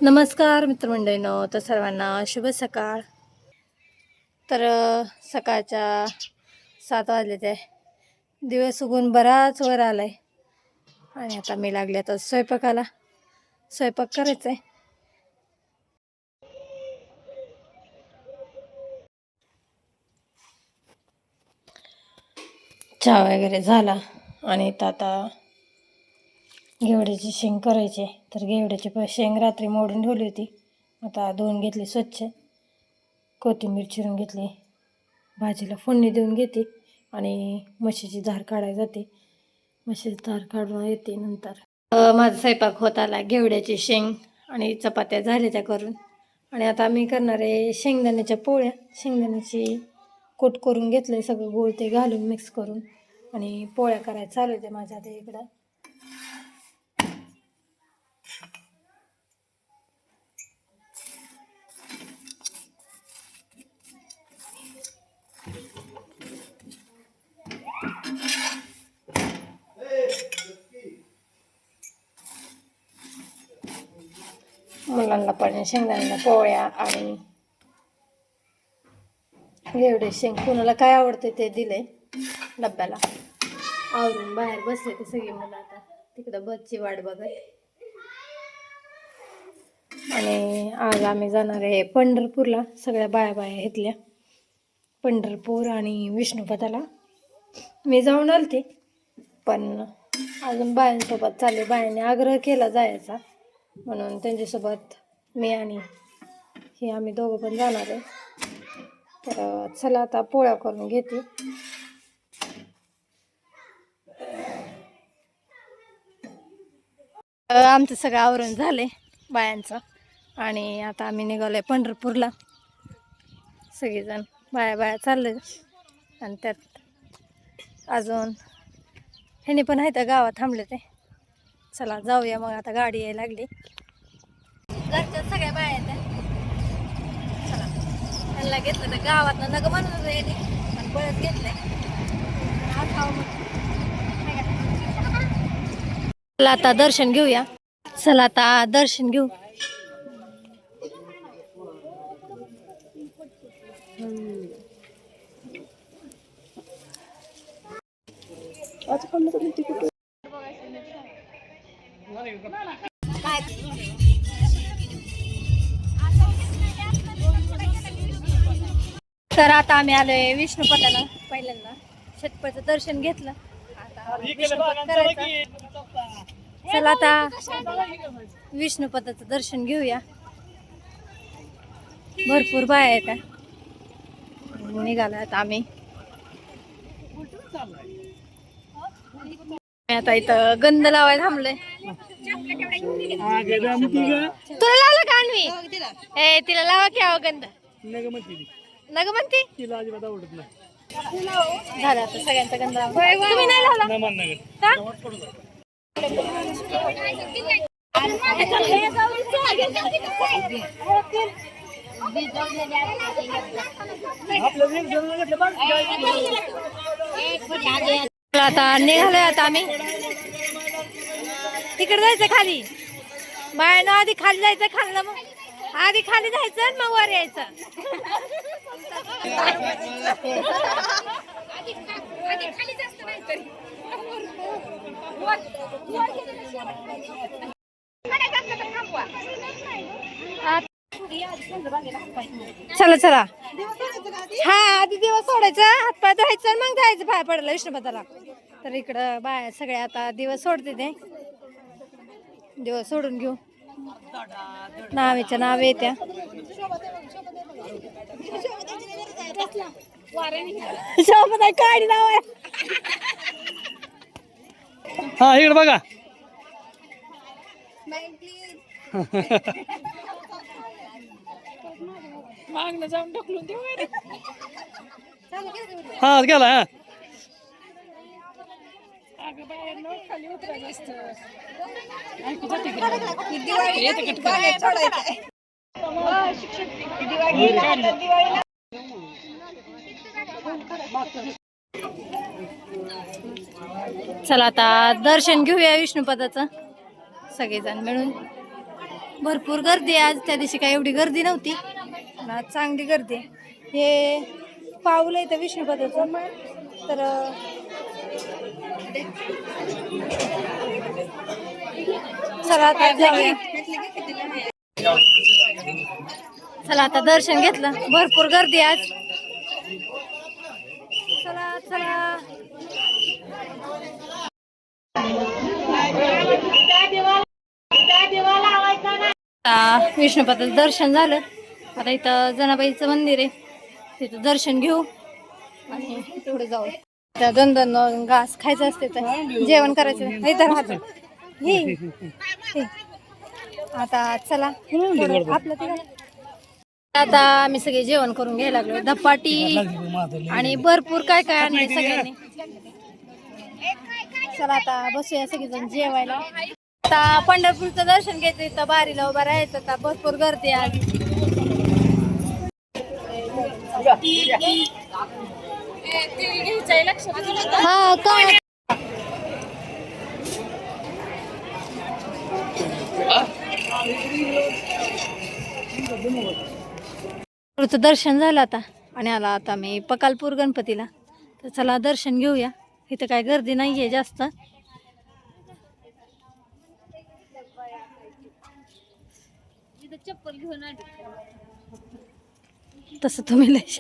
नमस्कार मित्रमंडळींनो, तर सर्वांना शुभ सकाळ. तर सकाळच्या 7 वाजले ते दिवस उगून बराच वर आलाय आणि आता मी लागले आता स्वयंपाकाला. स्वयंपाक करायचा आहे. चहा वगैरे झाला आणि इथं आता घेवड्याची शेंग करायची. तर घेवड्याची शेंग रात्री मोडून ठेवली होती, आता धुवून घेतली स्वच्छ. कोथिंबीर चिरून घेतली, भाजीला फोडणी देऊन घेते आणि म्हशीची धार काढायला जाते. म्हशीची धार काढून येते नंतर. माझा स्वयंपाक होत आला. घेवड्याची शेंग आणि चपात्या झाल्या त्या करून, आणि आता मी करणार आहे शेंगदाण्याच्या पोळ्या. शेंगदाण्याची कोट करून घेतलं आहे, सगळं गोळ ते घालून मिक्स करून आणि पोळ्या करायला चालू होते माझ्या आता इकडं. मुलांना पण शेंगदाण्याच्या पोळ्या आणि घेवडे शेंग कुणाला काय आवडते ते दिले डब्याला. आवरून बाहेर बसले ते सगळी मुलं आता तिकडं बसची वाट बघत. आणि आज आम्ही जाणार आहे पंढरपूरला. सगळ्या बाया घेतल्या पंढरपूर आणि विष्णुपदाला. मी जाऊन आलते पण अजून बायांसोबत चालले. बायांनी आग्रह केला जायचा म्हणून त्यांच्यासोबत मी आणि हे आम्ही दोघं पण जाणार आहे. तर चला आता पोळ्या करून घेते. आमचं सगळं आवरून झाले बायांचं आणि आता आम्ही निघालोय पंढरपूरला. सगळेजण बाया चालले आणि त्यात अजून ह्याने पण आहे त्या गावात थांबले ते. चला जाऊया मग, आता गाडी यायला लागली. घरच्या सगळ्या बाया आहेत. चला त्यांना घेतलं तर गावात नग म्हणून याने आणि बळच घेतलंय. चला आता दर्शन घेऊया. चला आता दर्शन घेऊ. तर आता आम्ही आलोय विष्णुपदाला. पहिल्यांदा षटपळचं दर्शन घेतलं, आता विष्णुपद करायचं. चला आता विष्णुपदाचं दर्शन घेऊया. भरपूर बाया आहेत. निघालो आता आम्ही. आता इथं गंध लावायला थांबलोय. तुला लावला का अन्वी? ए तिला लावा की आव गंध. नग म्हणती तिला अजिबात आवडत नाही. झालं आता सगळ्यांचा गंध लावला. तुम्ही नाही लावला का? आता निघालोय आता आम्ही. तिकडे जायचं खाली. बाहेर आधी खाली जायचं, खाल्लं मग आधी खाली जायचं मग वर यायचं. चला चला. हा आधी दिवस सोडायचा, हातपाय धुवायचं मग जायचं बाहेर पडलं विष्णुपदाला. तर इकडं बाया सगळ्या आता दिवस सोडते. ते दिवस सोडून घेऊ. नावेच्या नाव येत्या. शोभा काढी नाव आहे. हा इकडे बघा. मागणं जाऊन ढकलून देऊ. हा गेला. हा अगं बाहेर खाली उतरायचं असतं. चला आता दर्शन घेऊया विष्णुपदाचं सगळेजण मिळून. भरपूर गर्दी आहे आज. त्या दिवशी काय एवढी गर्दी नव्हती पण आज चांगली गर्दी आहे. हे पाऊल आहे तर विष्णुपदाचं तर चला आता जाऊया. चला आता दर्शन घेतलं. भरपूर गर्दी आहे आज. चला चला विष्णुपदाचं दर्शन झालं. आता इथं जनाबाईचं मंदिर आहे तिथं दर्शन घेऊ आणि तेवढं जाऊ. त्या दोन घास खायचं असते तर जेवण करायचं इथं राहतं. हे आता चला आपलं ते आता आम्ही सगळे जेवण करून घ्यायला लागलो. धपाटी आणि भरपूर काय काय आणले सगळ्यांनी. चला आता बसूया सगळेजण जेवायला. आता पंढरपूरचं दर्शन घ्यायचं. इथं बारीला उभा राहायचं. आता भरपूर गर्दी आज. हा काय दर्शन झालं आता आणि आला आता मी पकालपूर गणपतीला. तर चला दर्शन घेऊया. इथं काय गर्दी नाहीये जास्त. चप्पल घेऊन तसं तुम्ही लय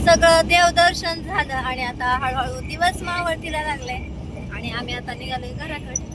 सगळं देवदर्शन झालं आणि आता हळूहळू दिवस मावळतीला लागलाय आणि आम्ही आता निघालोय घराकडे.